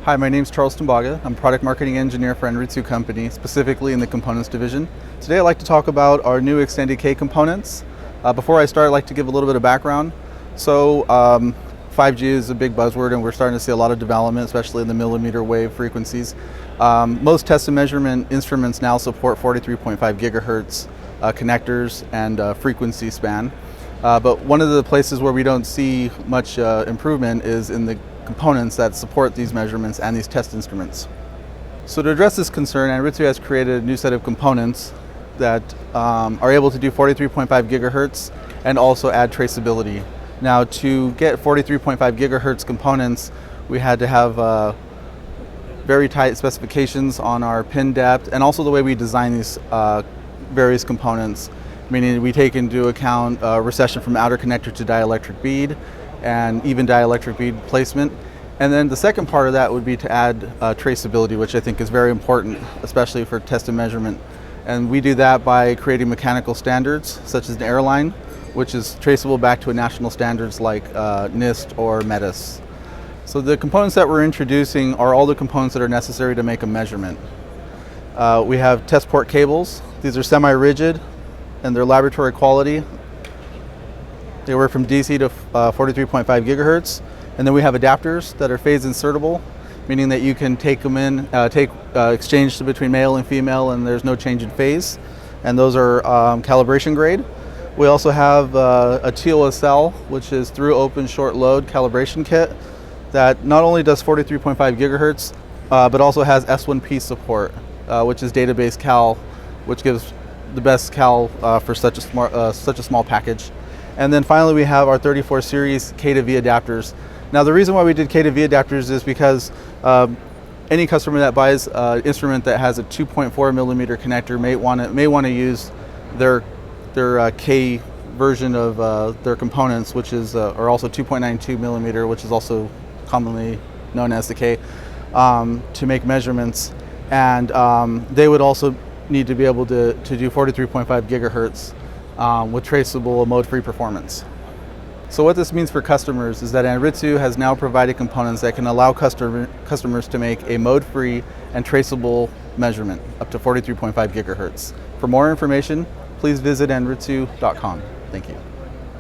Hi, my name is Charles Tumbaga. I'm Product Marketing Engineer for Anritsu company, specifically in the Components division. Today I'd like to talk about our new Extended K components. Before I start, I'd like to give a little bit of background. So 5G is a big buzzword and we're starting to see a lot of development, especially in the millimeter wave frequencies. Most test and measurement instruments now support 43.5 gigahertz connectors and frequency span. But one of the places where we don't see much improvement is in the components that support these measurements and these test instruments. So to address this concern, Anritsu has created a new set of components that are able to do 43.5 gigahertz and also add traceability. Now, to get 43.5 gigahertz components, we had to have very tight specifications on our pin depth and also the way we design these various components, meaning we take into account recession from outer connector to dielectric bead and even dielectric bead placement. And then the second part of that would be to add traceability, which I think is very important, especially for test and measurement. And we do that by creating mechanical standards, such as an airline, which is traceable back to a national standards like NIST or METIS. So the components that we're introducing are all the components that are necessary to make a measurement. We have test port cables. These are semi-rigid and they're laboratory quality. They work from DC to 43.5 gigahertz. And then we have adapters that are phase insertable, meaning that you can take them in, exchange between male and female, and there's no change in phase. And those are calibration grade. We also have a TOSL, which is through open short load calibration kit that not only does 43.5 gigahertz, but also has S1P support, which is database cal, which gives the best cal for such a small package. And then finally we have our 34 series K to V adapters. Now the reason why we did K to V adapters is because any customer that buys an instrument that has a 2.4 millimeter connector may want to use their K version of their components, which is or also 2.92 millimeter, which is also commonly known as the K, to make measurements. And they would also need to be able to do 43.5 gigahertz with traceable mode-free performance. So what this means for customers is that Anritsu has now provided components that can allow customers to make a mode-free and traceable measurement up to 43.5 gigahertz. For more information, please visit anritsu.com. Thank you.